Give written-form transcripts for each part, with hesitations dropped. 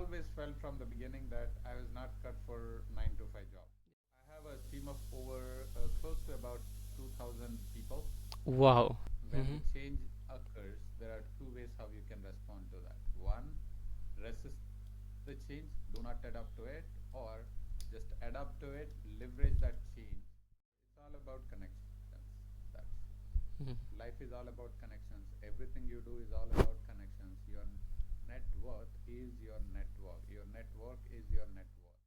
always felt from the beginning that I was not cut for 9 to 5 job. I have a team of over close to about 2,000 people. Wow. When the change occurs, there are two ways how you can respond to that. One, resist the change, do not adapt to it, or just adapt to it, leverage that change. It's all about connections. That's Mm-hmm. life is all about connections. Everything you do is all about connections. Your net worth is your network. Your network is your net worth.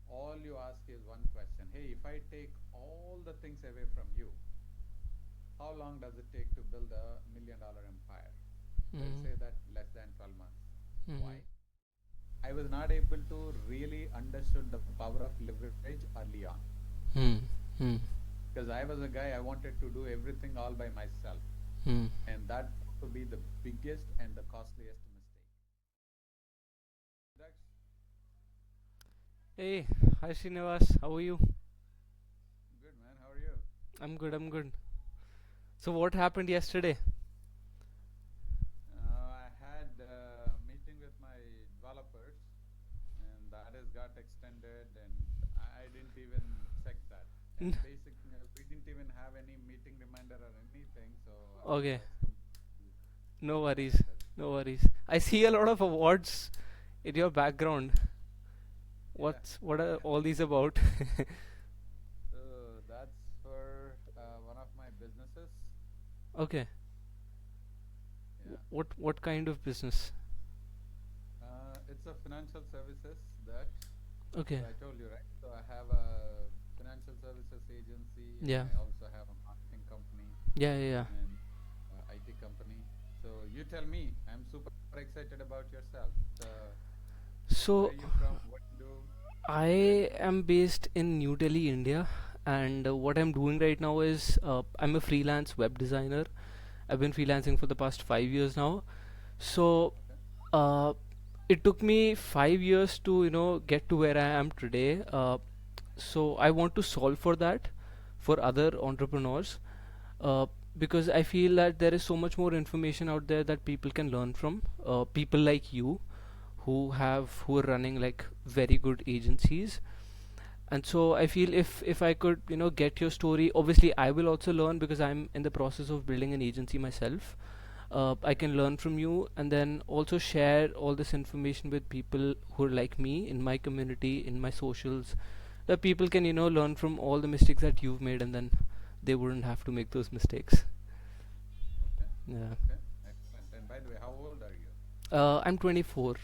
All you ask is one question. Hey, if I take all the things away from you, how long does it take to build a $1 million empire? They'll say that less than 12 months. Mm-hmm. Why? I was not able to really understood the power of leverage early on Mm-hmm. because I was a guy I wanted to do everything all by myself, Mm-hmm. and that to be the biggest and the costliest mistake. That's Hey, hi Srinivas, how are you? good, man. How are you? I'm good, I'm good. So, what happened yesterday? I had a meeting with my developers, and that has got extended, and I didn't even check that. And N- we didn't even have any meeting reminder or anything, so okay, that's completely, no yeah, worries, that's no worries. I see a lot of awards in your background. yeah. What are all these about? So that's for one of my businesses. Okay, Yeah, what kind of business? it's a financial services that, Okay, so I told you, right? So I have a financial services agency, and yeah, I also have a marketing company yeah, yeah, yeah. and IT company. So you tell me, I'm super excited about yourself. So where are So, you from? What you do? I Where you? am based in New Delhi, India, and what I'm doing right now is I'm a freelance web designer. I've been freelancing for the past 5 years now. So, Okay. uh, it took me 5 years to get to where I am today. So I want to solve for that for other entrepreneurs, uh, because I feel that there is so much more information out there that people can learn from. People like you who are running like very good agencies, and so I feel if I could get your story, obviously I will also learn because I'm in the process of building an agency myself. I Okay. can learn from you and then also share all this information with people who are like me in my community, in my socials, that people can learn from all the mistakes that you've made, and then they wouldn't have to make those mistakes. Okay. Yeah. Okay. Excellent. And by the way, how old are you? I'm 24.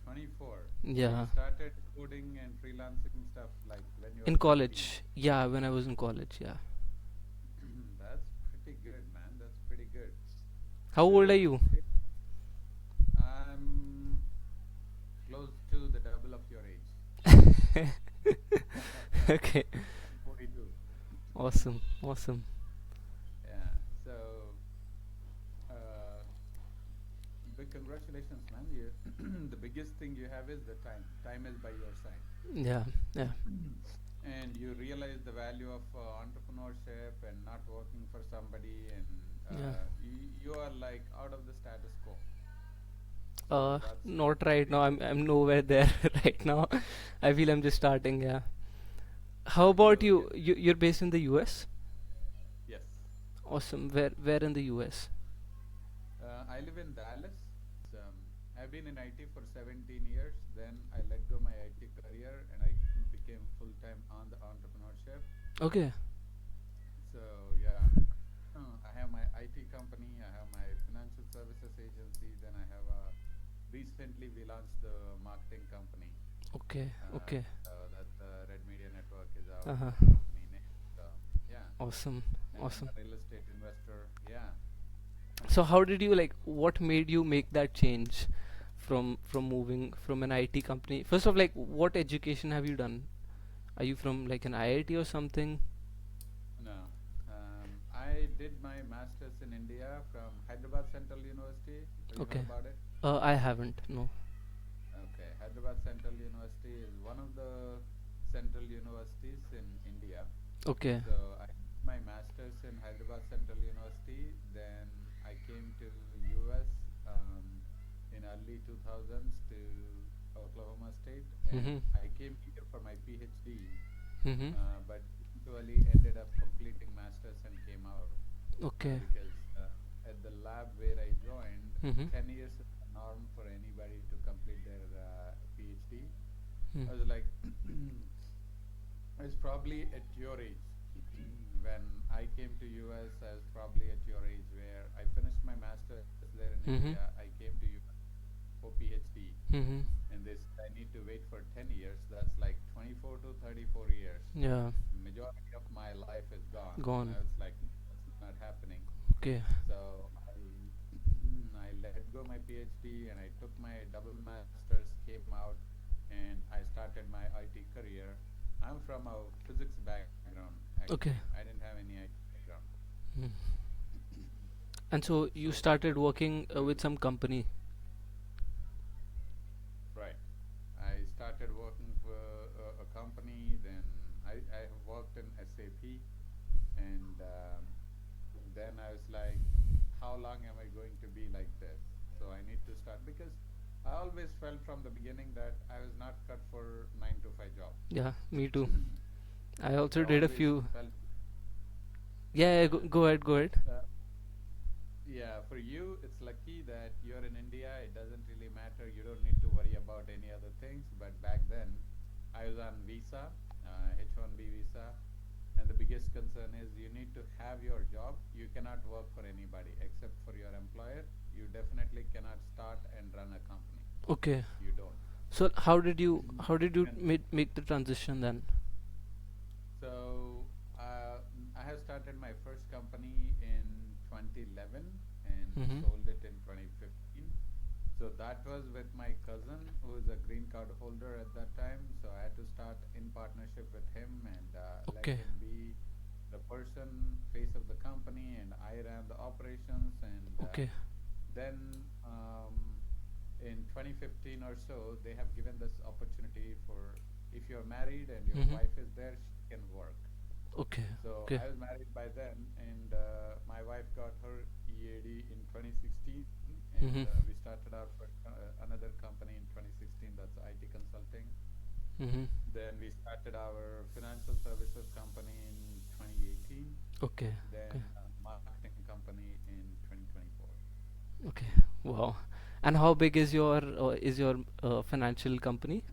24. So you Yeah. started coding and freelancing stuff like when you were In 17. college. Yeah, when I was in college. Yeah. That's pretty good, man. That's pretty good. How old are So you? I'm close to the double of your age. Okay. I'm 42. Awesome. Awesome. Yeah. So, uh, big congratulations, man. You the biggest thing you have is the time. Time is by your side. Yeah. Yeah. And you realize the value of entrepreneurship and not working for somebody, and Yeah. you are like out of the status quo. So Uh, that's Not right pretty now. good. I'm nowhere there right now. I feel I'm just starting. Yeah. How Yeah, about you you? You're based in the US? yes. Awesome. Where in the US? I live in Dallas. I've been in IT for 17 years. Then I let go my IT career and I became full time on the entrepreneurship. Okay. So yeah, I have my IT company. I have my financial services agency. Then I have a recently we launched the marketing company. Okay. Okay. That Red Media Network is our Uh-huh. company name. So yeah, Awesome. and I'm Awesome. a real estate investor. Yeah. So how did you like what made you make that change from moving from an IT company? First of like what education have you done? Are you from like an IIT or something? No. I did my master's in India from Hyderabad Central University. Have you heard Okay. about it? I haven't. No. Okay. Hyderabad Central University is one of the central universities in India. Okay. So I did my master's in Hyderabad Central University. Then I came to US in early 2000s to Oklahoma State, and Mm-hmm. I came here for my PhD, Mm-hmm. but eventually ended up completing masters and came out Okay. because at the lab where I joined, Mm-hmm. 10 years is the norm for anybody to complete their PhD. Mm. I was like, it's probably at your age. When I came to US, I was probably at your age where I finished my masters there in India. Mm-hmm. I came to US for PhD, Mm-hmm. and they said I need to wait for 10 years. That's like 24 to 34 years. Yeah. Majority of my life is gone. Gone. I was like, that's not happening. Okay. So I I let go my PhD and I took my double masters, came out, and I started my IT career. I'm from a physics background actually. Okay. I didn't have any IT background. Mm. And so you So started working with some company. right, I started working for a company. Then I have worked in SAP, and then I was like, how long am I going to be like this? So I need to start because I always felt from the beginning that I was not cut for 9 to 5 job. Yeah, me too. I I also did a always few. felt, Yeah, yeah, yeah. go ahead, go ahead. Uh, yeah, for you, it's lucky that you're in India. It doesn't really matter. You don't need to worry about any other things. But back then, I was on visa, H1B visa, and the biggest concern is you need to have your job. You cannot work for anybody except for your employer. You definitely cannot start and run a company. Okay. You don't. So how did you And make the transition then? so I have started my first company in 2011 and Mm-hmm. sold it in 2015. So that was with my cousin who is a green card holder at that time. So I had to start in partnership with him and let Okay. him be the person, face of the company, and I ran the operations. And Okay. then in 2015 or so, they have given this opportunity for if you're married and your Mm-hmm. wife is there, she can work. Okay. So Okay. I was married by then, and my wife got her EAD in 2016, and Mm-hmm. we started our another company in 2016. That's IT consulting. Mm-hmm. Then we started our financial services company in 2018. Okay. Okay. Then marketing company in 2024. Okay. Wow. And how big is your financial company?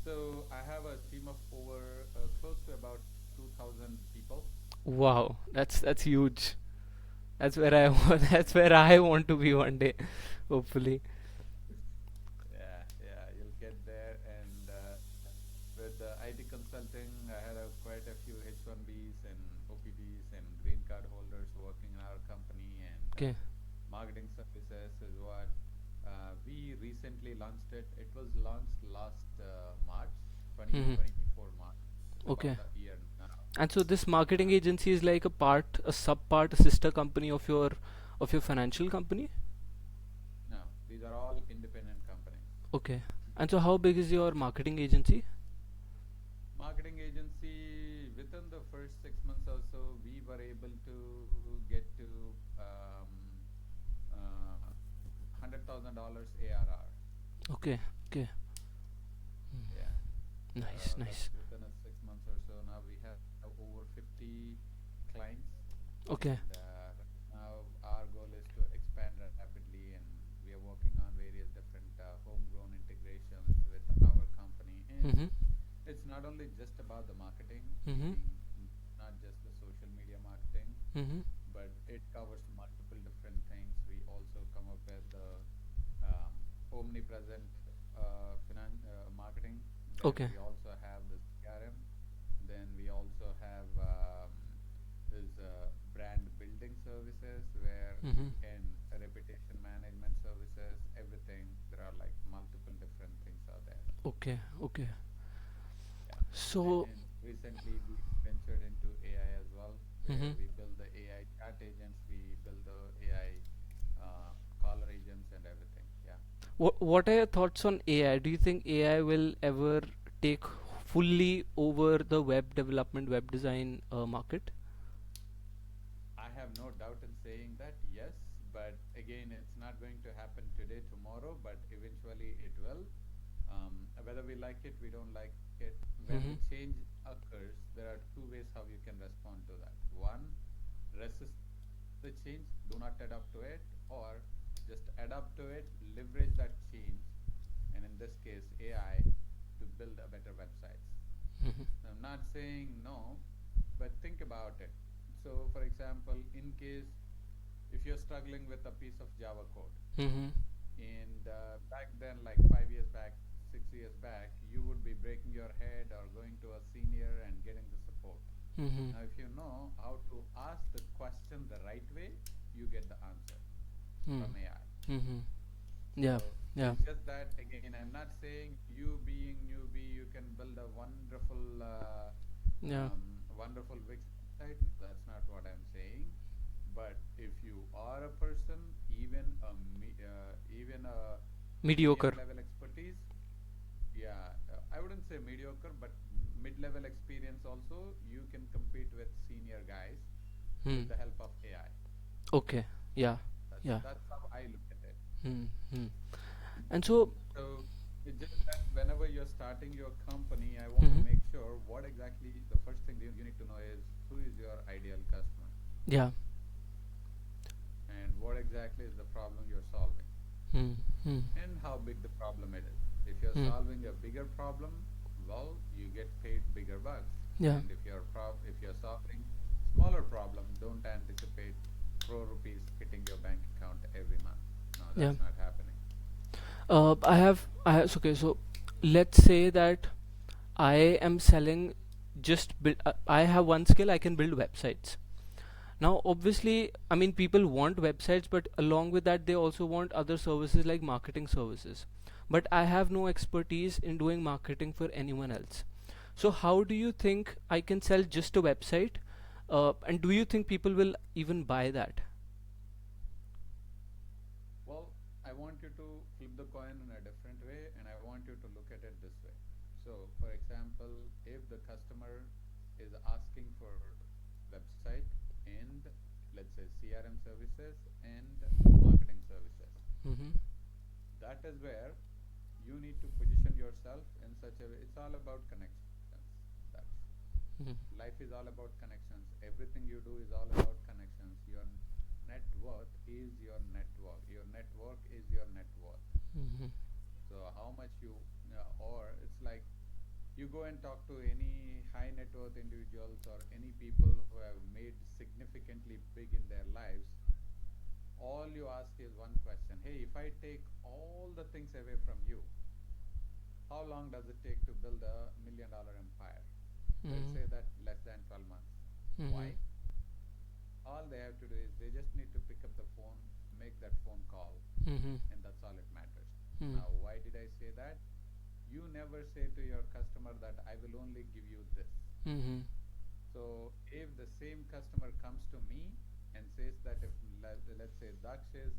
So I have a team of over close to about 2,000 people. Wow, that's huge. That's where I that's where I want to be one day, hopefully. Yeah, yeah, you'll get there. And with the IT consulting, I had quite a few H1Bs and OPDs and green card holders working in our company. And Okay. marketing services is what we recently launched it. It was launched last March, Mm-hmm. 2024 March. It's about Okay. a year now. And so this marketing Uh, agency is like a sub part, a sister company of your financial company? no, these are all independent companies. Okay. And so how big is your marketing agency? Marketing agency, within the first 6 months or so, we were able to get to um, $100,000 ARR. Okay. Okay. Yeah. Nice, That's nice. within a 6 months or so. Now we have over 50 clients, Okay. and now our goal is to expand rapidly, and we are working on various different homegrown integrations with our company. And Mm-hmm. it's not only just about the marketing, Mm-hmm. meaning not just the social media marketing, Mm-hmm. but it covers multiple different things. We also come up with the um, omnipresent marketing. Then Okay. we also have the CRM. Then we also have this brand building services where Mm-hmm. and reputation management services. Everything, there are like multiple different things out there. Okay. Okay. Yeah. So. And recently we ventured into AI as well, where Mm-hmm. we build the AI chat agents, we build the AI caller agents and everything. Yeah. What are your thoughts on AI? Do you think AI will ever take fully over the web development, web design market? I have no doubt in saying that, yes, but again, it's not going to happen today. today, tomorrow, but eventually it will. Whether we like it, we don't like it. When the Mm-hmm. change occurs, there are two ways how you can respond to that. One, resist the change, do not adapt to it, or just adapt to it, leverage that change, and in this case, AI, to build a better websites. Mm-hmm. I'm not saying no, but think about it. So, for example, in case if you're struggling with a piece of Java code, Mm-hmm. and back then, like 5 years back, 6 years back, you would be breaking your head or going to a senior and getting the support. Mm-hmm. Now, if you know how to ask the question the right way, you get the answer from AI. Mm-hmm. Yeah. So Yeah. it's just that again, I'm not saying you being newbie, you can build a Yeah. wonderful website. That's not what I'm saying. But if you are a person, even a medium Mediocre. level expertise, yeah, I wouldn't say mediocre, but mid-level experience also, you can compete with senior guys Hmm. with the help of AI. Okay. Yeah. Yeah. That's how I look at it. Hmm. Hmm. And so. So it's just that whenever you're starting your company, I want to Mm-hmm. make sure what exactly the first thing you need to know is who is your ideal customer Yeah. and what exactly is the problem you're solving Hmm. Hmm. and how big the problem it is. If you're Hmm. solving a bigger problem, well, you get paid bigger bucks. Yeah. And if you're solving smaller problem, don't anticipate crore rupees hitting your bank account every month. No, Yeah. that's not happening. Okay, so let's say that I am selling I have one skill, I can build websites. Now, obviously, I mean, people want websites, but along with that, they also want other services like marketing services. But I have no expertise in doing marketing for anyone else. So, how do you think I can sell just a website? And do you think people will even buy that? Well, I want you to flip the coin in a different way, and I want you to look at it this way. So, for example, if the customer is asking for website and let's say CRM services and marketing services, Mm-hmm. that is where you need to position yourself in such a way. It's all about connections. That's Mm-hmm. life is all about connections. Everything you do is all about connections. Your net worth is your network. Your network is your net worth. Mm-hmm. So how much you, or it's like you go and talk to any high net worth individuals or any people who have made significantly big in their lives. All you ask is one question: hey, if I take all the things away from you, how long does it take to build $1 million empire? They'll Mm-hmm. say that less than 12 months. Mm-hmm. Why? All they have to do is they just need to pick up the phone, make that phone call, Mm-hmm. and that's all it matters. Mm-hmm. Now, why did I say that? You never say to your customer that I will only give you this. Mm-hmm. So, if the same customer comes to me and says that if let's say Daksh is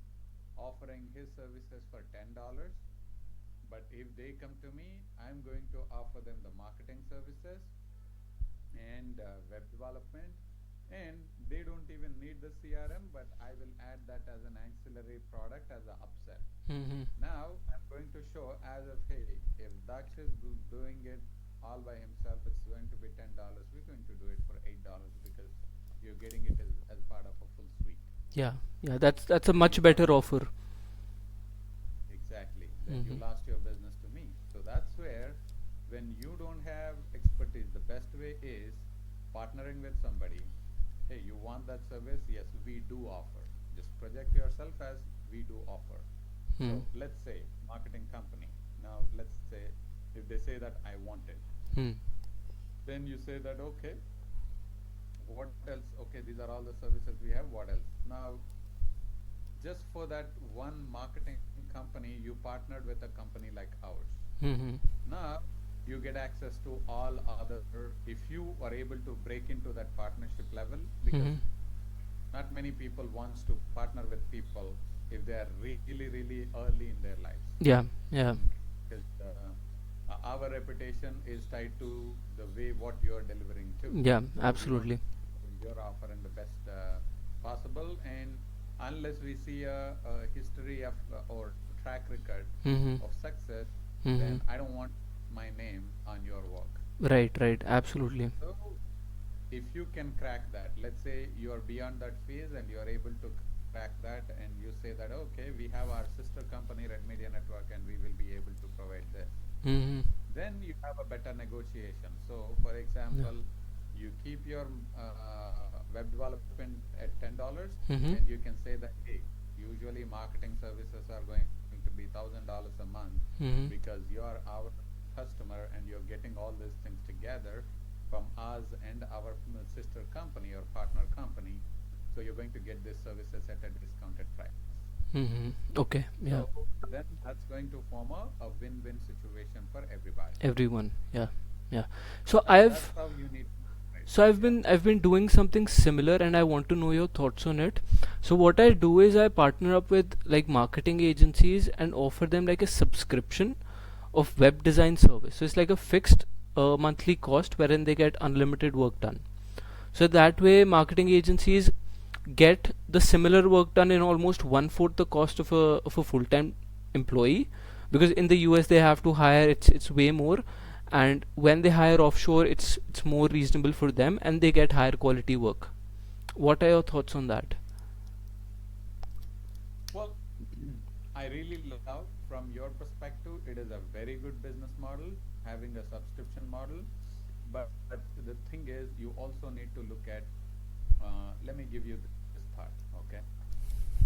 offering his services for $10, but if they come to me, I'm going to offer them the marketing services and web development, and they don't even need the CRM, but I will add that as an ancillary product as an upsell. Mm-hmm. Now I'm going to show as of hey, if Daksh is doing it all by himself, it's going to be $10. We're going to do it for $8 because you're getting it as part of a full suite. Yeah. Yeah. That's a Then much you lost better offer. exactly. Then you Mm-hmm. lost your business to me. So that's where when you don't have expertise, the best way is partnering with somebody. Hey, you want that service? Yes, we do offer. Just project yourself as we do offer. Mm-hmm. So let's say marketing company. Now let's say if they say that I want it, Hmm. then you say that okay, what else? Okay, these are all the services we have. What else? Now just for that one marketing company, you partnered with a company like ours. Mm-hmm. Now you get access to all other, if you are able to break into that partnership level, because Mm-hmm. not many people wants to partner with people if they are really really early in their lives. Yeah. Yeah. Because our reputation is tied to the way what you are delivering to. Yeah. So we don't Absolutely. you're offering the best possible, and unless we see a history of or track record Mm-hmm. of success, Mm-hmm. then I don't want my name on your work. Right, right, absolutely. So if you can crack that, let's say you are beyond that phase and you are able to crack that, and you say that, okay, we have our sister company Red Media Network and we will be able to provide this, Mm-hmm. then you have a better negotiation. So for Yeah. example, you keep your web development at $10 Mm-hmm. and you can say that, hey, usually marketing services are going to be $1,000 a month Mm-hmm. because you are our customer and you're getting all these things together from us and our sister company or partner company. So you're going to get these services at a discounted price. Mm-hmm. Okay, yeah. So then that's going to form a win-win situation for everybody. Everyone, yeah, yeah. So So that's I've how you need to operate. so I've Yeah. been I've been doing something similar, and I want to know your thoughts on it. So what I do is I partner up with like marketing agencies and offer them like a subscription of web design service. So it's like a fixed monthly cost wherein they get unlimited work done. So that way, marketing agencies get the similar work done in almost one fourth the cost of a full time employee, because in the US they have to hire, it's way more, and when they hire offshore, it's more reasonable for them, and they get higher quality work. What are your thoughts on that? Well, I really love from your perspective, it is a very good business model, having a subscription model. But the thing is, you also need to look at, let me give you this thought, okay?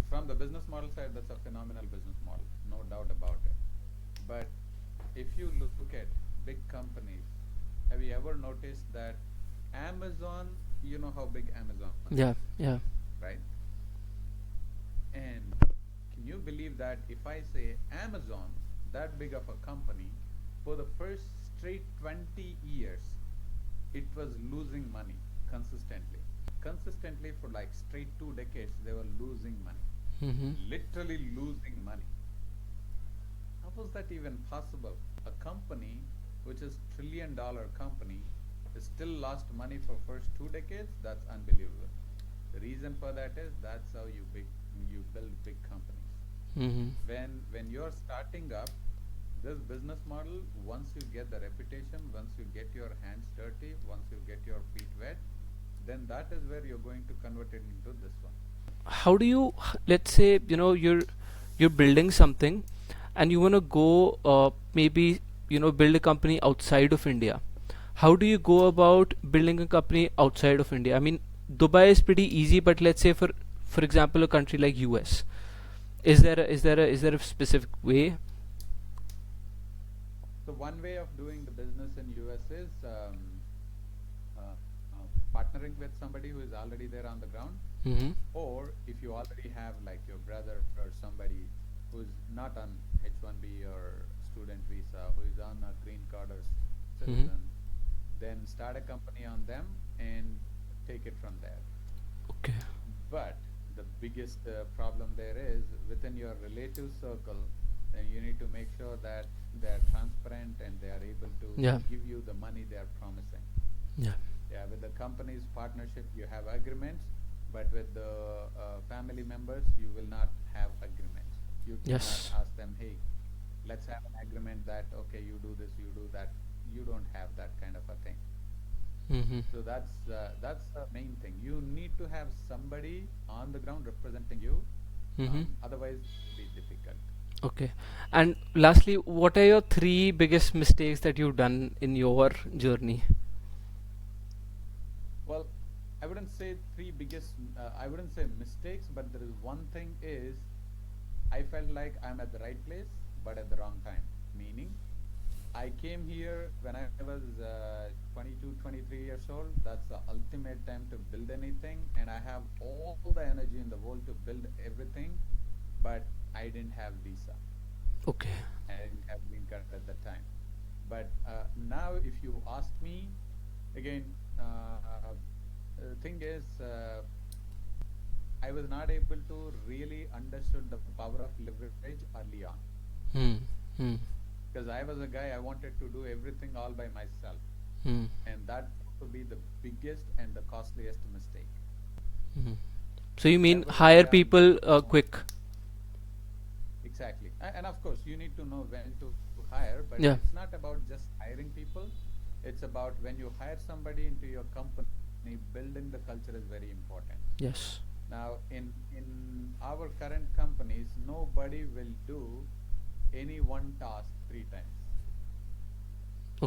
From the business model side, that's a phenomenal business model, no doubt about it. But if you look at big companies, have you ever noticed that Amazon, you know how big Amazon is, Yeah, yeah. right? And can you believe that if I say Amazon, that big of a company, for the first straight 20 years, it was losing money consistently. Consistently for like straight 2 decades, they were losing money. Mm-hmm. Literally losing money. How was that even possible? A company which is $1 trillion company is still lost money for first 2 decades? That's unbelievable. The reason for that is that's how you build big companies. Mm-hmm. When you're starting up this business model, once you get the reputation, once you get your hands dirty, once you get your feet wet, then that is where you're going to convert it into this one. How do you, let's say, you're building something and you want to go, maybe, build a company outside of India. How do you go about building a company outside of India? I mean, Dubai is pretty easy, but let's say for example a country like US, is there a specific way? So one way of doing the business in US is partnering with somebody who is already there on the ground, Mm-hmm. or if you already have like your brother or somebody who's not on H1B or student visa, who is on a green card or Mm-hmm. citizen, then start a company on them and take it from there. Okay. But the biggest problem there is within your relative circle, then you need to make sure that they are transparent and they are able to Yeah. give you the money they are promising. Yeah. Yeah, with the company's partnership, you have agreements, but with the family members, you will not have agreements. You cannot Yes. ask them, hey, let's have an agreement that, okay, you do this, you do that. You don't have that kind of a thing. Mm-hmm. So that's the main thing. You need to have somebody on the ground representing you. Mm-hmm. Otherwise, it will be difficult. Okay. And lastly, what are your three biggest mistakes that you've done in your journey? Well, I wouldn't say three biggest. I wouldn't say mistakes, but there is one thing is I felt like I'm at the right place, but at the wrong time. Meaning, I came here when I was 22, 23 years old. That's the ultimate time to build anything, and I have all the energy in the world to build everything, but I didn't have visa. Okay. I didn't have green card at that time. But now, if you ask me again, the thing is, I was not able to really understood the power of leverage early on Hmm. Hmm. because I was a guy I wanted to do everything all by myself, Hmm. and that would be the biggest and the costliest mistake. Hmm. So you mean Never rely hire on people someone. quick? exactly. And of course, you need to know when to hire, but Yeah. it's not about just hiring people. It's about when you hire somebody into your company, building the culture is very important. Yes. Now, in our current companies, nobody will do any one task three times.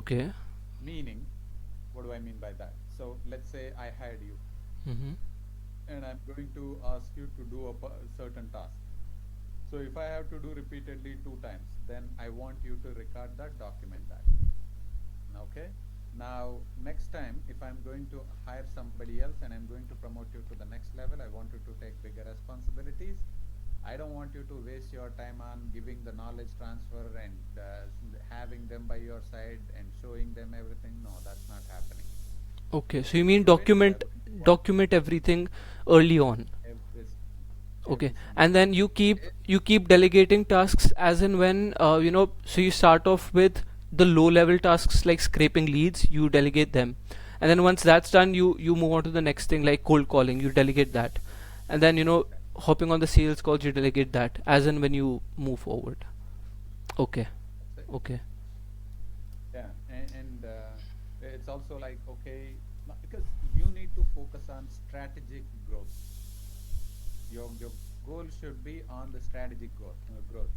Okay. Meaning, what do I mean by that? So let's say I hired you, Mm-hmm. and I'm going to ask you to do a certain task. So if I have to do repeatedly two times, then I want you to record that, document that. Okay. Now, next time, if I'm going to hire somebody else and I'm going to promote you to the next level, I want you to take bigger responsibilities. I don't want you to waste your time on giving the knowledge transfer and having them by your side and showing them everything. No, that's not happening. Okay. So When you you mean do it, document document everything early on. every Okay. every single And then thing. you keep delegating tasks as in when so you start off with the low level tasks like scraping leads, you delegate them. And then once that's done, you move on to the next thing like cold calling, you delegate that. And then Exactly. hopping on the sales calls, you delegate that as in when you move forward. Okay. That's it. Okay. Yeah, and it's also like okay, because you need to focus on strategic growth. Your goal should be on the strategic growth.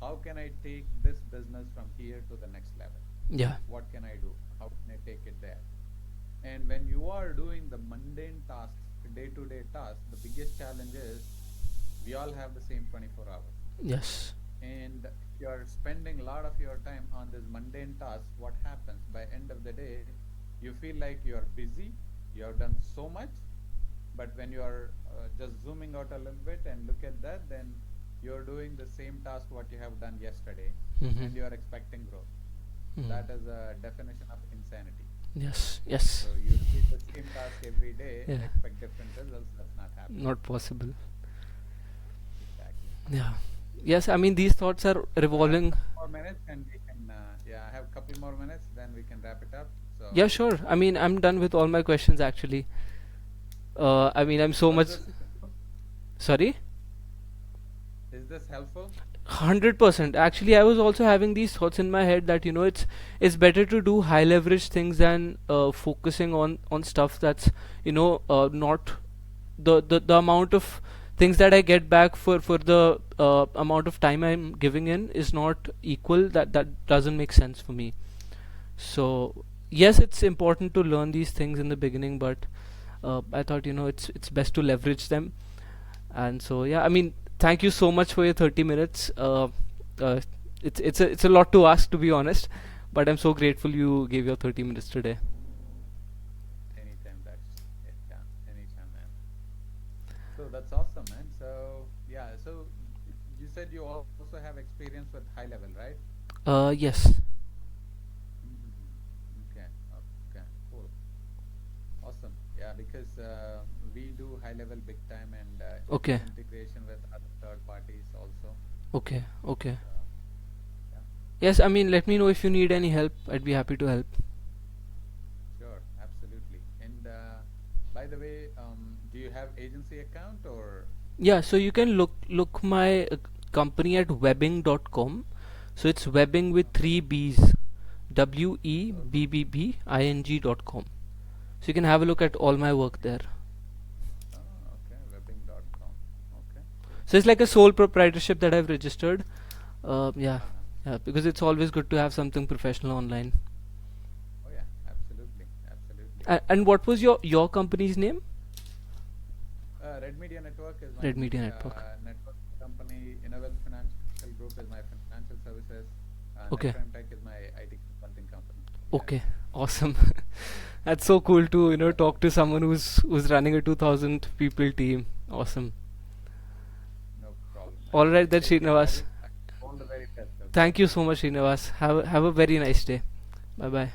How can I take this business from here to the next level? Yeah. What can I do? How can I take it there? And when you are doing the mundane tasks, day-to-day tasks, the biggest challenge is we all have the same 24 hours. Yes. And if you're spending a lot of your time on this mundane tasks, what happens? By end of the day, you feel like you're busy, you have done so much, but when you are just zooming out a little bit and look at that, then you're doing the same task what you have done yesterday, Mm-hmm. and you are expecting growth. Mm. That is a definition of insanity. Yes. Yes. So you repeat the same task every day and Yeah. expect different results. That's not happening. Not possible. Exactly. Yeah. Yes. I mean, these thoughts are So I have a revolving. couple more minutes, and we can. Yeah, I have a couple more minutes, then we can wrap it up. Yeah, So, sure. I mean, I'm done with all my questions actually. I mean, I'm so was much. this helpful? Sorry? Is this helpful? 100%. Actually, I was also having these thoughts in my head that it's better to do high leverage things than focusing on stuff that's not the amount of things that I get back for the amount of time I'm giving in is not equal. That doesn't make sense for me. So yes, it's important to learn these things in the beginning, but I thought it's best to leverage them. And so yeah, I mean, thank you so much for your 30 minutes. Uh, it's a lot to ask, to be honest, but I'm so grateful you gave your 30 minutes today. Anytime, that's it. Yeah, anytime, man. So that's awesome, man. So yeah, so you said you also have experience with high level, right? Yes. Okay, okay, cool, awesome. Yeah, because we do high level big time and Okay. integration with other third parties also. Okay. Okay. So yeah, Yes, I mean, let me know if you need any help. I'd be happy to help. sure, absolutely. And by the way, do you have agency account or? Yeah, so you can look my company at webbing.com. So it's webbing with Okay. three B's. Okay. WEBBING.com. So you can have a look at all my work there. Oh, okay. Webbing.com. Okay, cool. So it's like a sole proprietorship that I've registered. Yeah, Uh-huh. yeah, because it's always good to have something professional online. Oh yeah, absolutely, absolutely. And what was your company's name? Red Media Network is my Red Media Network. network company. Innovel Financial Group is my financial services. Net Okay. Prime Tech is my IT consulting company. Yeah, Okay. Awesome. That's so cool to talk to someone who's running a 2,000 people team. Awesome. no problem, man. All right, then, Take care, Srinivas. buddy. All the very best. Okay. Thank you so much, Srinivas. Have a very nice day. Bye bye.